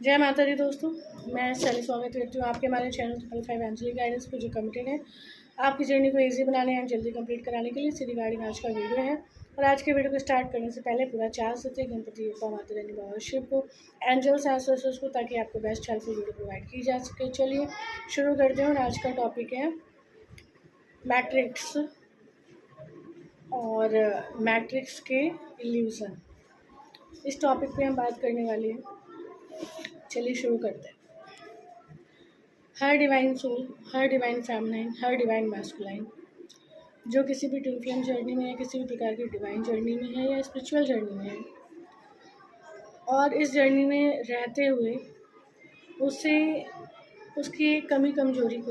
जय माता दी दोस्तों, मैं शैली स्वागत करती हूँ आपके हमारे चैनल 5 एंजलिक गाइडेंस पे, जो कमिटेड है आपकी जर्नी को इजी बनाने एंड जल्दी कंप्लीट कराने के लिए। इसी रिगार्डिंग आज का वीडियो है। और आज के वीडियो को स्टार्ट करने से पहले पूरा चार सत्य गणपति बप्पा माता रानी बाबा शिव को, एंजल्स एंसेस्टर्स को, ताकि आपको बेस्ट हेल्पफुल वीडियो प्रोवाइड की जा सके। चलिए शुरू करते हैं। और आज का टॉपिक है मैट्रिक्स और मैट्रिक्स के इल्यूज़न। इस टॉपिक पे हम बात करने वाले हैं। चलिए शुरू करते हैं। हर डिवाइन सोल, हर डिवाइन फेमिनाइन, हर डिवाइन मैस्कुलाइन जो किसी भी ट्विन फ्लेम जर्नी में है, किसी भी प्रकार की डिवाइन जर्नी में है या स्पिरिचुअल जर्नी में है, और इस जर्नी में रहते हुए उसे उसकी एक कमी कमजोरी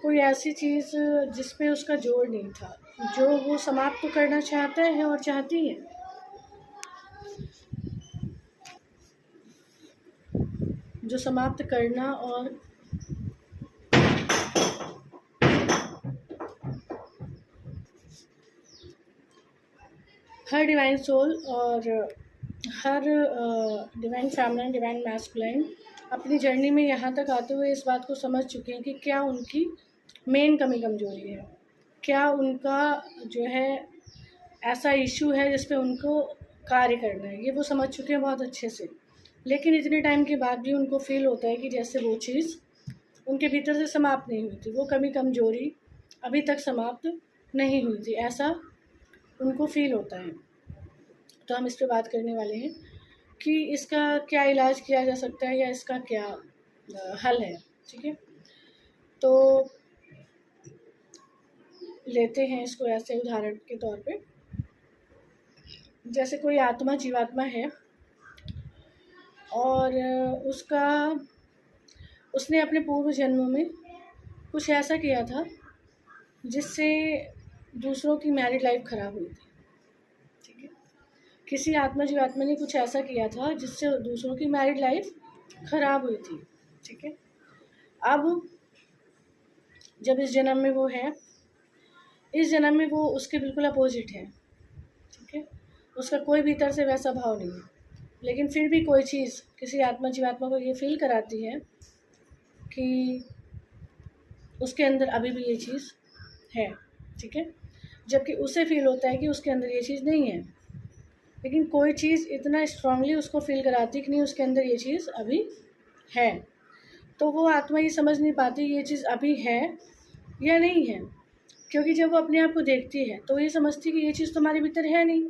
कोई ऐसी चीज़ जिस पे उसका जोर नहीं था, जो वो समाप्त करना चाहता है और चाहती है, जो समाप्त करना और हर डिवाइन सोल और हर डिवाइन फेमिनाइन, डिवाइन मैस्कुलाइन अपनी जर्नी में यहाँ तक आते हुए इस बात को समझ चुके हैं कि क्या उनकी मेन कमी कमजोरी है, क्या उनका जो है ऐसा इशू है जिस पे उनको कार्य करना है। ये वो समझ चुके हैं बहुत अच्छे से। लेकिन इतने टाइम के बाद भी उनको फील होता है कि जैसे वो चीज़ उनके भीतर से समाप्त नहीं हुई थी, वो कमी कमजोरी अभी तक समाप्त नहीं हुई थी, ऐसा उनको फील होता है। तो हम इस पर बात करने वाले हैं कि इसका क्या इलाज किया जा सकता है या इसका क्या हल है। ठीक है, तो लेते हैं इसको ऐसे उदाहरण के तौर पे। जैसे कोई आत्मा जीवात्मा है और उसने अपने पूर्व जन्मों में कुछ ऐसा किया था जिससे दूसरों की मैरिड लाइफ ख़राब हुई थी। ठीक है, किसी आत्मा जीवात्मा ने कुछ ऐसा किया था जिससे दूसरों की मैरिड लाइफ ख़राब हुई थी। ठीक है, अब जब इस जन्म में वो है, इस जन्म में वो उसके बिल्कुल अपोजिट है। ठीक है, उसका कोई भीतर से वैसा भाव नहीं है, लेकिन फिर भी कोई चीज़ किसी आत्मा जीवात्मा को ये फील कराती है कि उसके अंदर अभी भी ये चीज़ है। ठीक है, जबकि उसे फील होता है कि उसके अंदर ये चीज़ नहीं है, लेकिन कोई चीज़ इतना स्ट्रांगली उसको फील कराती है कि नहीं, उसके अंदर ये चीज़ अभी है। तो वो आत्मा ये समझ नहीं पाती ये चीज़ अभी है या नहीं है, क्योंकि जब वो अपने आप को देखती है तो ये समझती है कि ये चीज़ तुम्हारे भीतर है नहीं,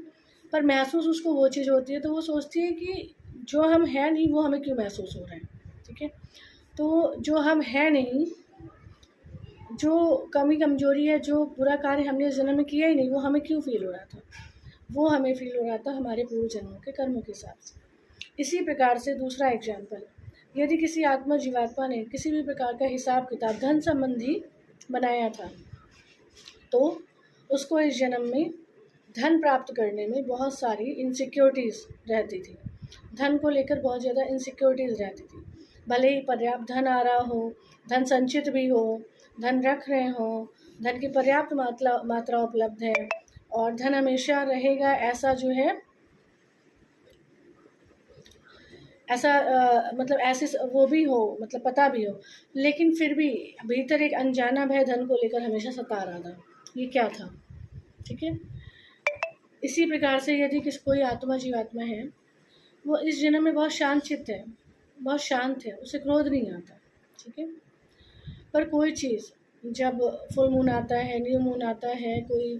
पर महसूस उसको वो चीज़ होती है। तो वो सोचती है कि जो हम है नहीं वो हमें क्यों महसूस हो रहा है। ठीक है, तो जो हम है नहीं, जो कमी कमजोरी है, जो बुरा कार्य हमने इस जन्म में किया ही नहीं, वो हमें क्यों फील हो रहा था? वो हमें फील हो रहा था हमारे पूर्व जन्मों के कर्मों के हिसाब से। इसी प्रकार से दूसरा एग्जाम्पल, यदि किसी आत्मा जीवात्मा ने किसी भी प्रकार का हिसाब किताब धन संबंधी बनाया था, तो उसको इस जन्म में धन प्राप्त करने में बहुत सारी इनसिक्योरिटीज़ रहती थी। धन को लेकर बहुत ज़्यादा इनसिक्योरिटीज़ रहती थी। भले ही पर्याप्त धन आ रहा हो, धन संचित भी हो, धन रख रहे हो, धन की पर्याप्त मात्रा उपलब्ध है और धन हमेशा रहेगा, ऐसा जो है ऐसा मतलब ऐसे वो भी हो, मतलब पता भी हो, लेकिन फिर भी भीतर एक अनजाना भय धन को लेकर हमेशा सता रहा था। ये क्या था? ठीक है, इसी प्रकार से यदि कोई आत्मा जीवात्मा है, वो इस जन्म में बहुत शांत चित्त है, बहुत शांत है, उसे क्रोध नहीं आता। ठीक है, पर कोई चीज़ जब फुल मून आता है, न्यू मून आता है, कोई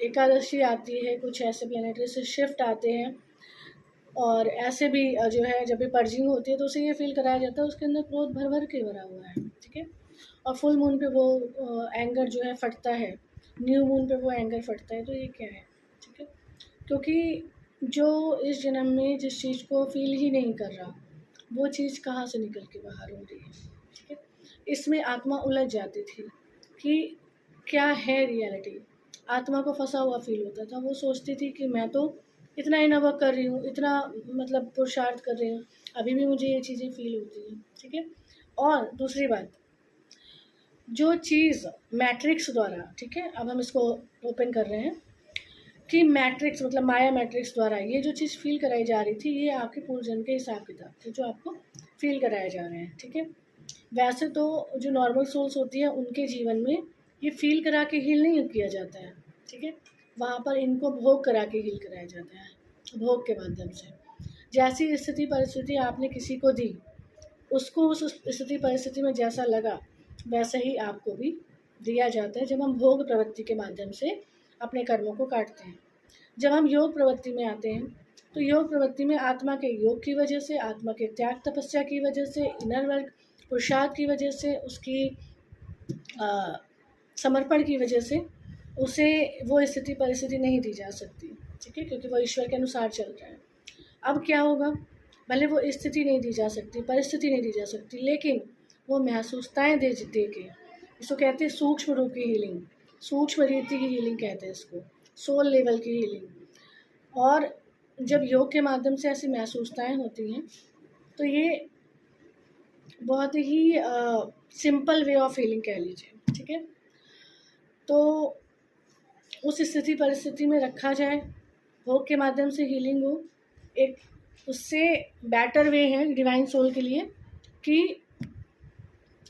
एकादशी आती है, कुछ ऐसे प्लेनेटरी से शिफ्ट आते हैं, और ऐसे भी जो है जब भी पर्जिंग होती है तो उसे ये फील कराया जाता है उसके अंदर क्रोध भर भर के भरा हुआ है। ठीक है, और फुल मून पे वो एंगर जो है फटता है, न्यू मून पे वो एंगर फटता है। तो ये क्या है? ठीक है, क्योंकि जो इस जन्म में जिस चीज़ को फील ही नहीं कर रहा, वो चीज़ कहाँ से निकल के बाहर हो रही है। ठीक है, इसमें आत्मा उलझ जाती थी कि क्या है रियलिटी। आत्मा को फंसा हुआ फील होता था। वो सोचती थी कि मैं तो इतना इनफ कर रही हूँ, इतना मतलब पुरुषार्थ कर रही हूँ, अभी भी मुझे ये चीज़ें फील होती हैं। ठीक है, और दूसरी बात, जो चीज़ मैट्रिक्स द्वारा, ठीक है, अब हम इसको ओपन कर रहे हैं, कि मैट्रिक्स मतलब माया मैट्रिक्स द्वारा ये जो चीज़ फील कराई जा रही थी, ये आपके पूर्वजन्म के हिसाब किताब थे जो आपको फील कराए जा रहे हैं, ठीक है। वैसे तो जो नॉर्मल सोल्स होती है उनके जीवन में ये फील करा के हील नहीं किया जाता है, ठीक है। वहाँ पर इनको भोग करा के हील कराया जाता है, भोग के माध्यम से। जैसी स्थिति परिस्थिति आपने किसी को दी, उसको उस स्थिति परिस्थिति में जैसा लगा वैसा ही आपको भी दिया जाता है, जब हम भोग प्रवृत्ति के माध्यम से अपने कर्मों को काटते हैं। जब हम योग प्रवृत्ति में आते हैं तो योग प्रवृत्ति में आत्मा के योग की वजह से, आत्मा के त्याग तपस्या की वजह से, इनर वर्क पुरुषार्थ की वजह से, उसकी समर्पण की वजह से उसे वो स्थिति परिस्थिति नहीं दी जा सकती, ठीक है, क्योंकि वो ईश्वर के अनुसार चल रहा है। अब क्या होगा, भले वो स्थिति नहीं दी जा सकती, परिस्थिति नहीं दी जा सकती, लेकिन वो महसूसताएँ दे के, इसको कहते हैं सूक्ष्म रूप की हीलिंग, सूक्ष्म रीति की हीलिंग कहते हैं इसको, सोल लेवल की हीलिंग। और जब योग के माध्यम से ऐसी महसूसताएँ होती हैं तो ये बहुत ही सिंपल वे ऑफ हीलिंग कह लीजिए, ठीक है। तो उस स्थिति परिस्थिति में रखा जाए, भोग के माध्यम से हीलिंग हो, एक उससे बेटर वे है डिवाइन सोल के लिए कि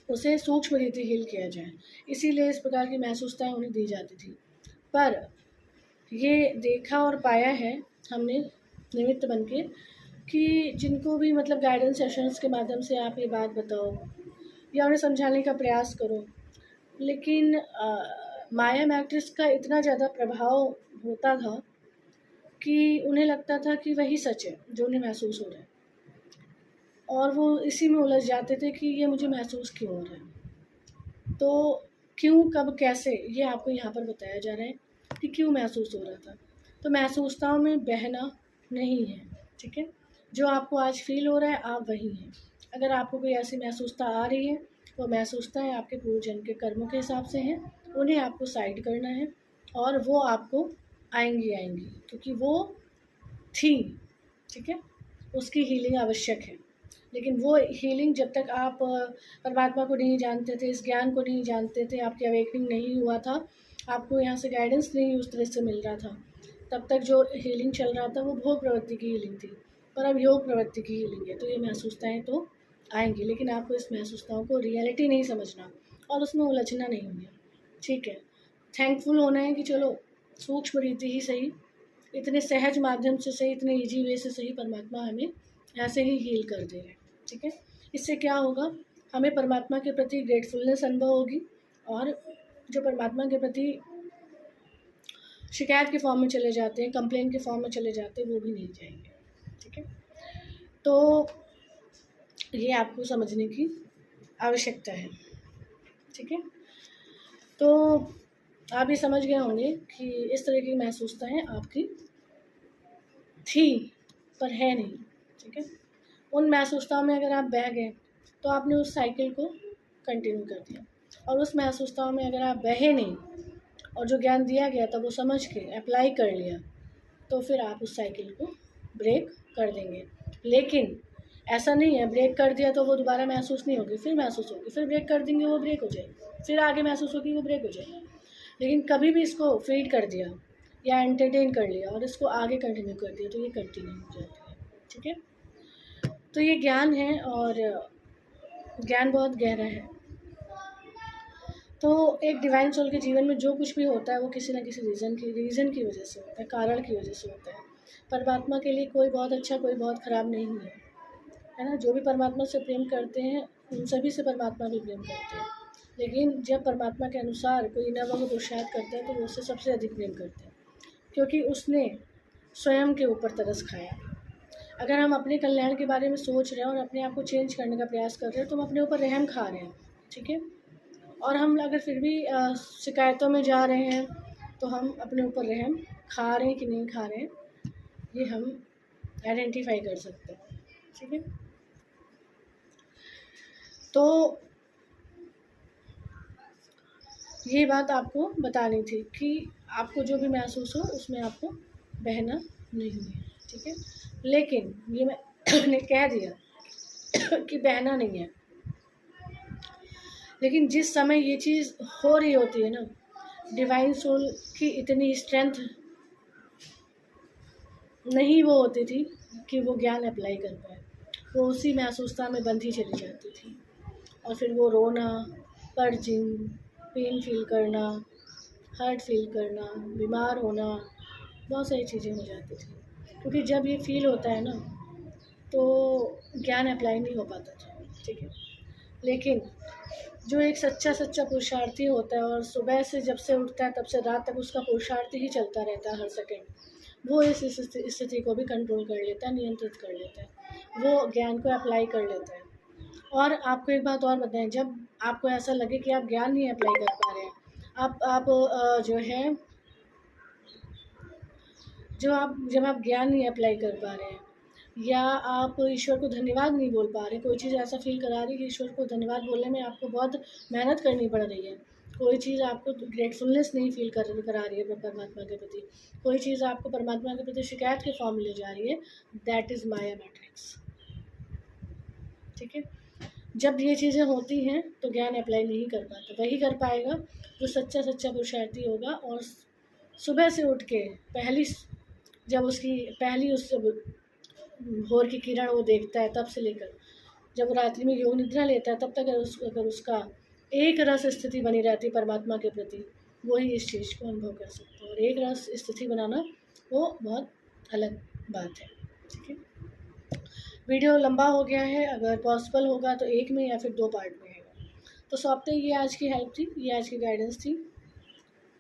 उसे सूक्ष्म रीति हील किया जाए, इसीलिए इस प्रकार की महसूसताएँ उन्हें दी जाती थी। पर ये देखा और पाया है हमने निमित्त बन के कि जिनको भी मतलब गाइडेंस सेशंस के माध्यम से आप ये बात बताओ या उन्हें समझाने का प्रयास करो, लेकिन माया मैट्रिक्स का इतना ज़्यादा प्रभाव होता था कि उन्हें लगता था कि वही सच है जो उन्हें महसूस हो रहा है, और वो इसी में उलझ जाते थे कि ये मुझे महसूस क्यों हो रहा है। तो क्यों, कब, कैसे, ये आपको यहाँ पर बताया जा रहा है कि क्यों महसूस हो रहा था। तो महसूसताओं में बहना नहीं है, ठीक है। जो आपको आज फील हो रहा है आप वही हैं। अगर आपको कोई ऐसी महसूसता आ रही है, वो महसूसताएँ आपके पूर्वजन्म के कर्मों के हिसाब से हैं, उन्हें आपको साइड करना है और वो आपको आएंगी क्योंकि वो थी, ठीक है, उसकी हीलिंग आवश्यक है। लेकिन वो हीलिंग जब तक आप परमात्मा को नहीं जानते थे, इस ज्ञान को नहीं जानते थे, आपकी अवेकनिंग नहीं हुआ था, आपको यहाँ से गाइडेंस नहीं उस तरह से मिल रहा था, तब तक जो हीलिंग चल रहा था वो भोग प्रवृत्ति की हीलिंग थी। पर अब योग प्रवृत्ति की हीलिंग है, तो ये महसूसताएँ तो आएंगी, लेकिन आपको इस महसूसताओं को रियलिटी नहीं समझना और उसमें उलझना नहीं है, ठीक है। थैंकफुल होना है कि चलो सूक्ष्म रीति ही सही, इतने सहज माध्यम से सही, इतने ईजी वे से सही परमात्मा हमें ऐसे ही हील कर दे रहे हैं, ठीक है। इससे क्या होगा, हमें परमात्मा के प्रति ग्रेटफुलनेस अनुभव होगी, और जो परमात्मा के प्रति शिकायत के फॉर्म में चले जाते हैं, कंप्लेन के फॉर्म में चले जाते हैं, वो भी नहीं जाएंगे, ठीक है। तो ये आपको समझने की आवश्यकता है, ठीक है। तो आप ये समझ गए होंगे कि इस तरह की महसूसताएँ आपकी थी पर है नहीं, ठीक है। उन महसूसताओं में अगर आप बह गए तो आपने उस साइकिल को कंटिन्यू कर दिया, और उस महसूसताओं में अगर आप बहे नहीं और जो ज्ञान दिया गया था वो समझ के अप्लाई कर लिया, तो फिर आप उस साइकिल को ब्रेक कर देंगे। लेकिन ऐसा नहीं है ब्रेक कर दिया तो वो दोबारा महसूस नहीं होगी, फिर महसूस होगी, फिर ब्रेक कर देंगे वो ब्रेक हो जाएगी, फिर आगे महसूस होगी वो ब्रेक हो जाएगी। लेकिन कभी भी इसको फीड कर दिया या एंटरटेन कर लिया और इसको आगे कंटिन्यू कर दिया तो ये कंटिन्यू हो जाती है, ठीक है। तो ये ज्ञान है और ज्ञान बहुत गहरा है। तो एक डिवाइन सोल के जीवन में जो कुछ भी होता है वो किसी न किसी रीज़न की वजह से होता है, कारण की वजह से होता है। परमात्मा के लिए कोई बहुत अच्छा कोई बहुत ख़राब नहीं है ना। जो भी परमात्मा से प्रेम करते हैं उन सभी से परमात्मा भी प्रेम करते हैं, लेकिन जब परमात्मा के अनुसार कोई नव को पुरुषार्थ करता है तो वो उससे सबसे अधिक प्रेम करते हैं, क्योंकि उसने स्वयं के ऊपर तरस खाया। अगर हम अपने कल्याण के बारे में सोच रहे हैं और अपने आप को चेंज करने का प्रयास कर रहे हैं तो हम अपने ऊपर रहम खा रहे हैं, ठीक है। और हम अगर फिर भी शिकायतों में जा रहे हैं तो हम अपने ऊपर रहम खा रहे हैं कि नहीं खा रहे हैं, ये हम आइडेंटिफाई कर सकते हैं, ठीक है। तो ये बात आपको बतानी थी कि आपको जो भी महसूस हो उसमें आपको बहना नहीं है, ठीक है। लेकिन ये मैंने कह दिया कि बहना नहीं है, लेकिन जिस समय ये चीज़ हो रही होती है ना, डिवाइन सोल की इतनी स्ट्रेंथ नहीं वो होती थी कि वो ज्ञान अप्लाई कर पाए, वो उसी महसूसता में बंधी चली जाती थी। और फिर वो रोना, पर्जिंग, पेन फील करना, हर्ट फील करना, बीमार होना, बहुत सारी चीज़ें हो जाती थी। क्योंकि जब ये फील होता है ना, तो ज्ञान अप्लाई नहीं हो पाता था, ठीक है। लेकिन जो एक सच्चा पुरुषार्थी होता है और सुबह से जब से उठता है तब से रात तक उसका पुरुषार्थ ही चलता रहता है हर सेकंड, वो इस स्थिति को भी कंट्रोल कर लेता है, नियंत्रित कर लेता है, वो ज्ञान को अप्लाई कर लेता है। और आपको एक बात और बताएं, जब आपको ऐसा लगे कि आप ज्ञान नहीं अप्लाई कर पा रहे हैं, आप जो है जब आप ज्ञान नहीं अप्लाई कर पा रहे हैं, या आप ईश्वर को धन्यवाद नहीं बोल पा रहे, कोई चीज़ ऐसा फील करा रही है कि ईश्वर को धन्यवाद बोलने में आपको बहुत मेहनत करनी पड़ रही है, कोई चीज़ आपको ग्रेटफुलनेस नहीं फील करा रही है परमात्मा के प्रति, कोई चीज़ आपको परमात्मा के प्रति शिकायत के फॉर्म में ले जा रही है, दैट इज़ माया मैट्रिक्स, ठीक है। जब ये चीज़ें होती हैं तो ज्ञान अप्लाई नहीं कर पाता, वही कर पाएगा जो सच्चा पुरुषार्थी होगा। और सुबह से उठ के जब उसकी पहली उस भोर की किरण वो देखता है, तब से लेकर जब रात्रि में योग निद्रा लेता है, तब तक अगर उसका एक रस स्थिति बनी रहती है परमात्मा के प्रति, वो ही इस चीज़ को अनुभव कर सकता है। और एक रस स्थिति बनाना वो बहुत अलग बात है, ठीक है। वीडियो लंबा हो गया है, अगर पॉसिबल होगा तो एक में या फिर 2 पार्ट में है। तो सौंपते ये आज की हेल्प थी, ये आज की गाइडेंस थी।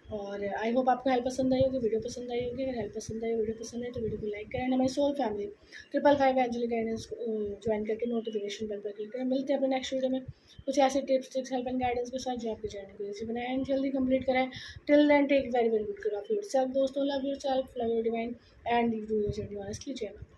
और आई होप आपको हेल्प पसंद आई होगी, वीडियो पसंद आई होगी। अगर हेल्प पसंद आई, वीडियो पसंद आई तो वीडियो को लाइक करें। हमारी soul family 555 angelic guidance join करके नोटिफिकेशन बेल पर क्लिक करें। मिलते हैं अपने नेक्स्ट वीडियो में कुछ ऐसे tips tricks help and guidance के साथ जो आपकी जर्नी को ईजी बनाए एंड जल्दी कंप्लीट कराएं। Till then take very good care of yourself दोस्तों। Love yourself, love your divine and do your journey honestly. जय माता।